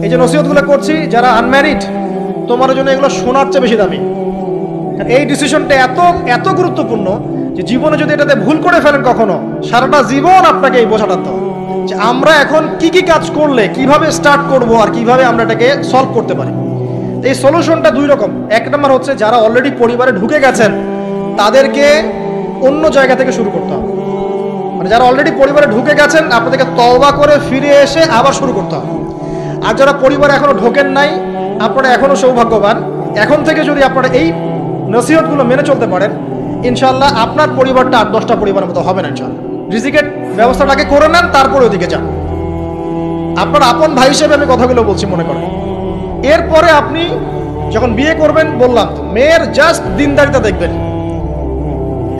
এই যে নসিহতগুলো করছি, যারা আনম্যারিড তোমার জন্য এগুলো শোনার চেয়ে বেশি দামি। এই ডিসিশনটা এত এত গুরুত্বপূর্ণ যে জীবনে যদি এটাতে ভুল করে ফেলেন কখনো, সারাটা জীবন আপনাকে এই বোঝাটা তো যে আমরা এখন কি কি কাজ করলে কিভাবে স্টার্ট করব আর কিভাবে আমরা এটাকে সলভ করতে পারি। এই সলিউশনটা দুই রকম। এক নম্বর হচ্ছে যারা অলরেডি পরিবারে ঢুকে গেছেন তাদেরকে অন্য জায়গা থেকে শুরু করতে হবে। মানে যারা অলরেডি পরিবারে ঢুকে গেছেন আপনাদেরকে তওবা করে ফিরে এসে আবার শুরু করতে হবে। আর যারা পরিবারে এখনো ঢোকেন নাই আপনারা এখনো সৌভাগ্যবান। এখন থেকে যদি আপনারা এই নসিহতগুলো মেনে চলতে পারেন, ইনশাআল্লাহ আপনার পরিবারটা 8-10টা পরিবারের মতো হবে না ইনশাআল্লাহ। রিজিকের ব্যবস্থাটাকে করে নেন, তারপরে ওদিকে যান। আপনার আপন ভাই হিসেবে আমি কথাগুলো বলছি, মনে করেন। এরপরে আপনি যখন বিয়ে করবেন, বললাম তো মেয়ের জাস্ট দিনদারিতা দেখবেন।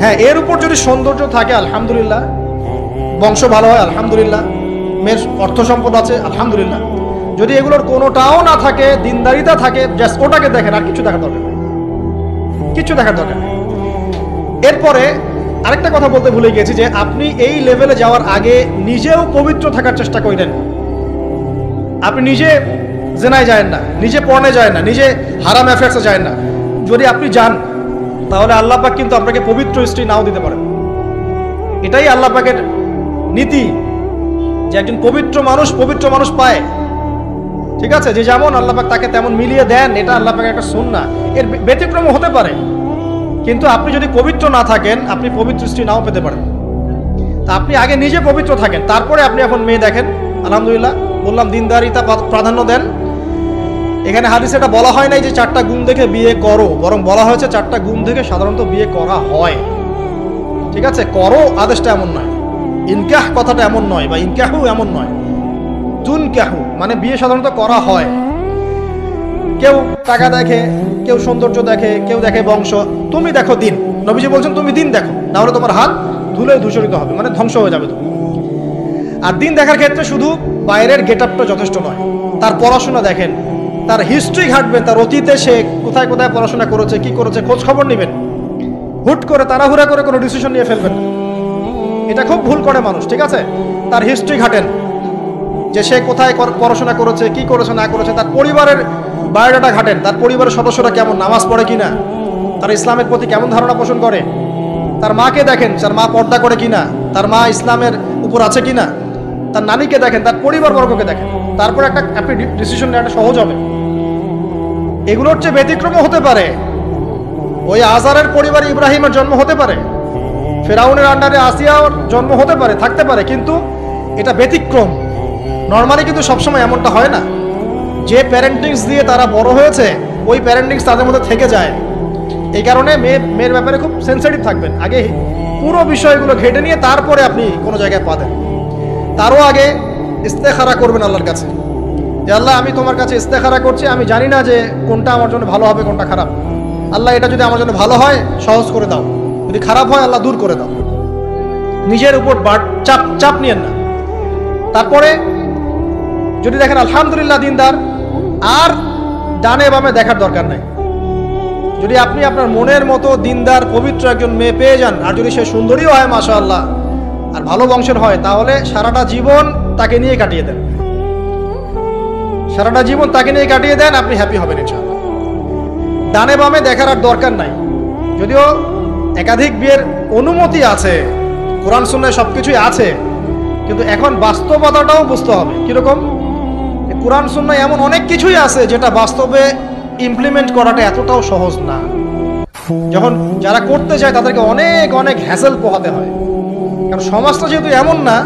হ্যাঁ, এর উপর যদি সৌন্দর্য থাকে আলহামদুলিল্লাহ, বংশ ভালো হয় আলহামদুলিল্লাহ, মেয়ের অর্থ সম্পদ আছে আলহামদুলিল্লাহ। যদি এগুলোর কোনোটাও না থাকে, দিনদারিতা থাকে, জাস্ট ওটাকে দেখেন, আর কিছু দেখার দরকার নেই, কিছু দেখার দরকার নেই। এরপরে আরেকটা কথা বলতে ভুলে গিয়েছি যে আপনি এই লেভেলে যাওয়ার আগে নিজেও পবিত্র থাকার চেষ্টা করেন। আপনি নিজে জেনায় যায় না, নিজে পর্নে যায় না, নিজে হারাম অ্যাফেয়ার্সে যায় না। যদি আপনি যান তাহলে আল্লাহ পাক কিন্তু আপনাকে পবিত্র স্ত্রী নাও দিতে পারেন। এটাই আল্লাহ পাকের নীতি যে একজন পবিত্র মানুষ পায়। ঠিক আছে, যে যেমন আল্লাহ পাক তাকে তেমন মিলিয়ে দেন, এটা আল্লাহ পাকের একটা সুন্নাহ। এর ব্যতিক্রম হতে পারে, কিন্তু আপনি যদি পবিত্র না থাকেন আপনি পবিত্র স্ত্রী নাও পেতে পারেন। তা আপনি আগে নিজে পবিত্র থাকেন, তারপরে আপনি এখন মেয়ে দেখেন। আলহামদুলিল্লাহ, বললাম দিনদারিতা প্রাধান্য দেন। এখানে হাদিসে এটা বলা হয় নাই যে 4টা গুণ দেখে বিয়ে করো, বরং বলা হয়েছে 4টা গুণ দেখে সাধারণত বিয়ে করা হয়। ঠিক আছে, করো আদেশটা এমন নয়, ইনকাহ কথাটা এমন নয়, বা ইনকাহু এমন নয়, তুনকাহু মানে বিয়ে সাধারণত করা হয়। কেউ টাকা দেখে, কেউ সৌন্দর্য দেখে, কেউ দেখে বংশ। তুমি দেখো দিন। নবীজি বলছেন তুমি দিন দেখো, না হলে তোমার হাত ধুলে ধূসরিত হবে, মানে ধ্বংস হয়ে যাবে তুমি। আর দিন দেখার ক্ষেত্রে শুধু বাইরের গেট আপটা যথেষ্ট নয়, তার পড়াশোনা দেখেন, তার হিস্ট্রি ঘাটবেন, তার অতীতে সে কোথায় কোথায় পড়াশোনা করেছে, কি করেছে, খোঁজ খবর নেবেন। হুট করে তাড়াহুড়া করে কোনো ডিসিশন নিয়ে ফেলবেন না, এটা খুব ভুল করে মানুষ। ঠিক আছে, তার হিস্ট্রি ঘাটেন যে সে কোথায় পড়াশোনা করেছে, কি করেছে না করেছে, তার পরিবারের বায়োডাটা ঘাটেন, তার পরিবারের সদস্যরা কেমন, নামাজ পড়ে কিনা, তার ইসলামের প্রতি কেমন ধারণা পোষণ করে। তার মাকে দেখেন, তার মা পর্দা করে কিনা, তার মা ইসলামের উপর আছে কিনা। তার নানিকে দেখেন, তার পরিবারবর্গকে দেখেন, তারপর আপনি ডিসিশন নেওয়াটা সহজ হবে। এগুলোর চেয়ে ব্যতিক্রমও হতে পারে। ওই আজারের পরিবারে ইব্রাহিমের জন্ম হতে পারে, ফেরাউনের আন্ডারে আসিয়ার জন্ম হতে পারে, থাকতে পারে, কিন্তু এটা ব্যতিক্রম। নর্মালি কিন্তু সবসময় এমনটা হয় না। যে প্যারেন্টিংস দিয়ে তারা বড় হয়েছে, ওই প্যারেন্টিংস তাদের মধ্যে থেকে যায়। এই কারণে মেয়ের ব্যাপারে খুব সেন্সিটিভ থাকবেন। আগে পুরো বিষয়গুলো ঘেটে নিয়ে তারপরে আপনি কোনো জায়গায় পা দেন। তারও আগে ইস্তেখারা করবেন আল্লাহর কাছে, যে আল্লাহ আমি তোমার কাছে ইস্তেখারা করছি, আমি জানি না যে কোনটা আমার জন্য ভালো হবে, কোনটা খারাপ। আল্লাহ এটা যদি আমার জন্য ভালো হয় সহজ করে দাও, যদি খারাপ হয় আল্লাহ দূর করে দাও। নিজের উপর চাপ নিয়েন না। তারপরে যদি দেখেন আলহামদুলিল্লাহ দিনদার, আর ডানে বামে দেখার দরকার নাই। যদি আপনি আপনার মনের মতো দিনদার পবিত্র একজন মেয়ে পেয়ে যান, আর যদি সে সুন্দরীও হয় মাশাআল্লাহ, আর ভালো বংশের হয়, তাহলে সারাটা জীবন তাকে নিয়ে কাটিয়ে দেন, সারাটা জীবন তাকে নিয়ে কাটিয়ে দেন, আপনি হ্যাপি হবেন ইনশাআল্লাহ। ডানে বামে দেখার আর দরকার নাই। যদিও একাধিক বিয়ের অনুমতি আছে, কোরআন সুন্নাহয় সবকিছুই আছে, কিন্তু এখন বাস্তবতাটাও বুঝতে হবে। কিরকম? কোরআন সুন্নাহয় এমন অনেক কিছুই আছে যেটা বাস্তবে ইমপ্লিমেন্ট করাটা এতটাও সহজ না। যখন যারা করতে চায় তাদেরকে অনেক অনেক হ্যাসেল পোহাতে হয়, কারণ সমাজটা যেহেতু এমন না।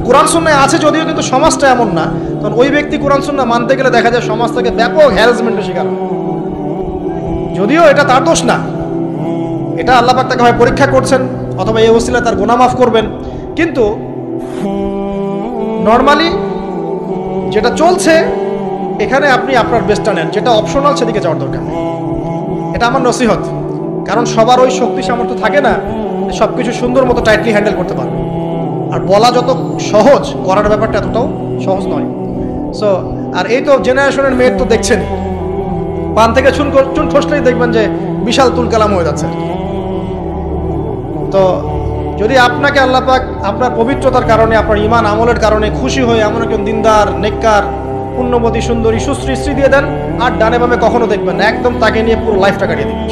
কোরআন সুন্নাহয় আছে যদিও, কিন্তু সমাজটা এমন না। তখন ওই ব্যক্তি কোরআন সুন্নাহ মানতে গেলে দেখা যায় সমাজ থেকে ব্যাপক হ্যারাসমেন্টের শিকার হয়। যদিও এটা তার দোষ না, এটা আল্লাহ পাক তাকে হয় পরীক্ষা করছেন, অথবা এই ওসিলায় তার গুনাহ মাফ করবেন। কিন্তু নর্মালি যেটা চলছে এখানে আপনি আপনার বেস্টটা নেন, যেটা অপশনাল সেদিকে যাওয়ার দরকার নেই। এটা আমার নসিহত। কারণ সবার ওই শক্তি সামর্থ্য থাকে না সব কিছু সুন্দর মতো টাইটলি হ্যান্ডেল করতে পারবে। আর বলা যত সহজ, করার ব্যাপারটা এতটাও সহজ নয়। সো আর এই তো জেনারেশনের মেয়ের তো দেখছেন, পান থেকে চুন ঠসলেই দেখবেন যে বিশাল তুলকালাম হয়ে যাচ্ছে। তো যদি আপনাকে আল্লাহ পাক আপনার পবিত্রতার কারণে, আপনার ঈমান আমলের কারণে খুশি হয়ে এমন একজন দিনদার, নেককার, পুণ্যবতী সুন্দরী সুশ্রী স্ত্রী দিয়ে দেন, আর ডানে বামে কখনো দেখবেন না, একদম তাকে নিয়ে পুরো লাইফটা কাটিয়ে দিবেন।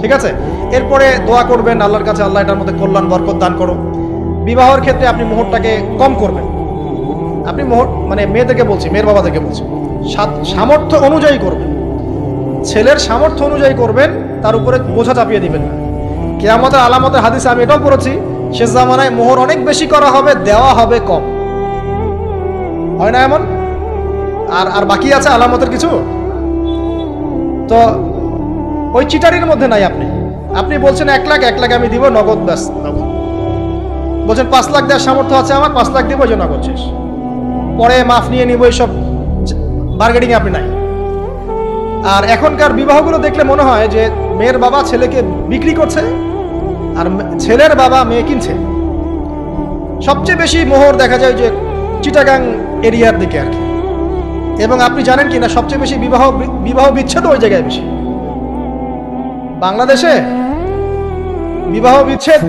ঠিক আছে? এরপরে দোয়া করবেন আল্লাহর কাছে, আল্লাহ এটার মধ্যে কল্যাণ বরকত দান করো। বিবাহের ক্ষেত্রে আপনি মোহরটাকে কম করবেন। আপনি মোহর মানে মেয়েদেরকে বলছি, মেয়ের বাবাদেরকে বলছি, সামর্থ্য অনুযায়ী করবেন, ছেলের সামর্থ্য অনুযায়ী করবেন, তার উপরে বোঝা চাপিয়ে দিবেন না। কিয়ামতের আলামতের হাদিসে আমি এটাও পড়েছি, শেষ জামানায় মোহর অনেক বেশি করা হবে, দেওয়া হবে কম। হয় না এমন? আর বাকি আছে আলামতের কিছু। তো ওই চিটারির মধ্যে নাই। আপনি বলছেন 1 লাখ, 1 লাখ আমি দিব নগদ, ব্যাস নগদ। বলছেন 5 লাখ দেওয়ার সামর্থ্য আছে আমার, 5 লাখ দিব, যে নগদ শেষ, পরে মাফ নিয়ে নিব, এইসব বার্গেনিং আপনি নাই। আর এখনকার বিবাহগুলো দেখলে মনে হয় যে মেয়ের বাবা ছেলেকে বিক্রি করছে আর ছেলের বাবা মেয়ে কিনছে। সবচেয়ে বেশি মোহর দেখা যায় যে চিটাগাং এরিয়ার দিকে আর কি। এবং আপনি জানেন কি না, সবচেয়ে বেশি বিবাহ বিচ্ছেদ ওই জায়গায় বেশি। বাংলাদেশে বিবাহ বিচ্ছেদ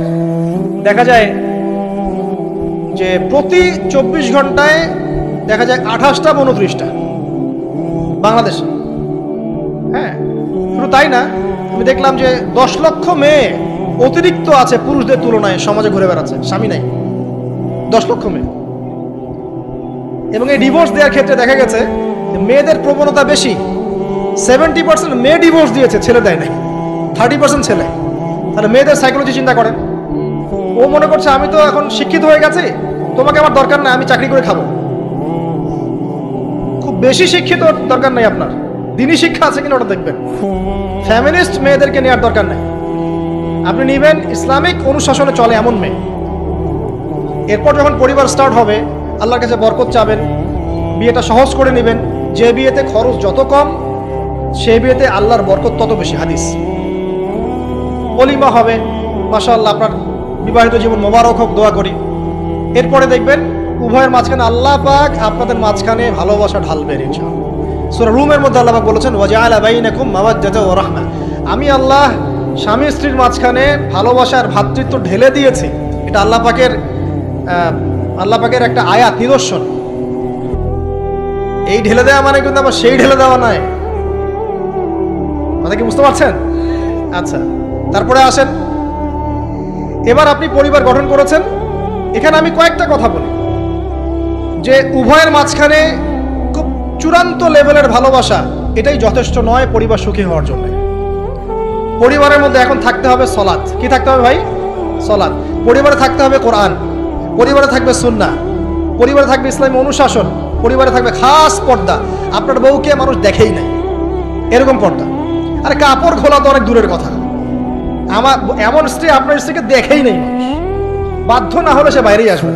দেখা যায় যে প্রতি 24 ঘন্টায় দেখা যায় 28টা বা 29টা বাংলাদেশে। হ্যাঁ, শুধু তাই না, আমি দেখলাম যে 10 লক্ষ মেয়ে অতিরিক্ত আছে পুরুষদের তুলনায় সমাজে ঘুরে বেড়াচ্ছে, স্বামী নাই। 10 লক্ষ মেয়ে। এবং এই ডিভোর্স দেওয়ার ক্ষেত্রে দেখা গেছে মেয়েদের প্রবণতা বেশি। 70% মেয়ে ডিভোর্স দিয়েছে, ছেলে দেয় নাই, 30% ছেলে। তাহলে মেয়েদের সাইকোলজি চিন্তা করেন। ও মনে করছে আমি তো এখন শিক্ষিত হয়ে গেছি, তোমাকে আমার দরকার না, আমি চাকরি করে খাবো। খুব বেশি শিক্ষিত দরকার নাই আপনার, দিনই শিক্ষা আছে কিনা ওটা দেখবেন। ফ্যামিনিস্ট মেয়েদেরকে নেওয়ার দরকার নাই, আপনি নিবেন ইসলামিক অনুশাসনে চলে এমন মেয়ে। এরপর যখন পরিবার স্টার্ট হবে, আল্লাহর কাছে বরকত চাবেন, বিয়েটা সহজ করে নেবেন। যে বিয়েতে খরচ যত কম, সেই বিয়েতে আল্লাহর বরকত তত বেশি। হাদিস। ওলিমা হবে, মাশাআল্লাহ, আপনার বিবাহিত জীবন মোবারক হোক, দোয়া করি। এরপরে দেখবেন উভয়ের মাঝখানে আল্লাহ পাক আপনাদের মাঝখানে ভালোবাসা ঢালবেন ইনশাআল্লাহ। সূরা রুমের মধ্যে আল্লাহ পাক বলেছেন, ওয়াজআলা বাইনাকুম মাওয়াদ্দাতা ওয়া রাহমা, আমি আল্লাহ স্বামী স্ত্রীর মাঝখানে ভালোবাসার ভ্রাতৃত্ব ঢেলে দিয়েছি। এটা আল্লাহ পাকের একটা আয়াত, নিদর্শন। এই ঢেলে দেওয়া মানে কিন্তু আবার সেই ঢেলে দেওয়া নয়। কথা কি বুঝতে পারছেন? আচ্ছা, তারপরে আসেন, এবার আপনি পরিবার গঠন করেছেন। এখানে আমি কয়েকটা কথা বলি যে উভয়ের মাঝখানে খুব চূড়ান্ত লেভেলের ভালোবাসা এটাই যথেষ্ট নয় পরিবার সুখী হওয়ার জন্য। পরিবারের মধ্যে এখন থাকতে হবে সলাত। কি থাকতে হবে ভাই? সলাত। পরিবারে থাকতে হবে কোরআন, পরিবারে থাকবে সুন্নাহ, পরিবারে থাকবে ইসলামী অনুশাসন, পরিবারে থাকবে খাস পর্দা। আপনার বউকে মানুষ দেখেই নাই, এরকম পর্দা। আর কাপড় খোলা তো অনেক দূরের কথা। আমার এমন স্ত্রী আপনার স্ত্রীকে দেখেই নেই মানুষ, বাধ্য না হলে সে বাইরেই আসবে।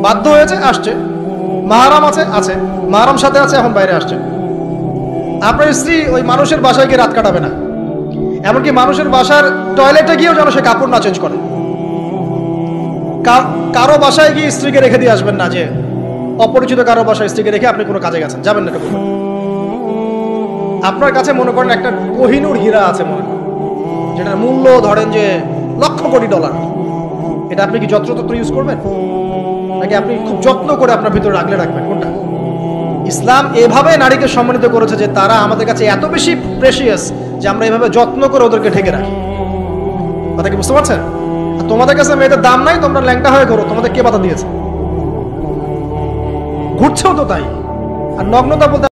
বাধ্য হয়েছে, আসছে, মাহারাম আছে, মাহারাম সাথে আছে, এখন বাইরে আসছে। আপনার স্ত্রী ওই মানুষের বাসায় গিয়ে রাত কাটাবে না, এমনকি মানুষের বাসার টয়লেটে গিয়েও যেন সে কাপড় না চেঞ্জ করে। কারো বাসায় গিয়ে স্ত্রীকে রেখে দিয়ে আসবেন না, যে অপরিচিত কারো বাসায় স্ত্রীকে রেখে আপনি কোনো কাজে গেছেন, যাবেন না। এটা আপনার কাছে মনে করেন একটা কোহিনূর হীরা আছে, মনে করেন যেটার মূল্য ধরেন যে লক্ষ কোটি ডলার, এটা আপনি কি যত্রতত্র ইউজ করবেন, নাকি আপনি খুব যত্ন করে আপনার ভিতরে রাখলে রাখবেন? কোনটা? ইসলাম এভাবে নারীকে সম্মানিত করেছে যে তারা আমাদের কাছে এত বেশি প্রেশিয়াস যে আমরা এভাবে যত্ন করে ওদেরকে ঢেকে রাখি। কথা কি বুঝতে পারছেন? আর তোমাদের কাছে মেয়েদের দাম নাই, তোমরা ল্যাংটা হয়ে করো, তোমাদের কে বাধা দিয়েছে? ঘুরছেও তো তাই। আর নগ্নতা বলতে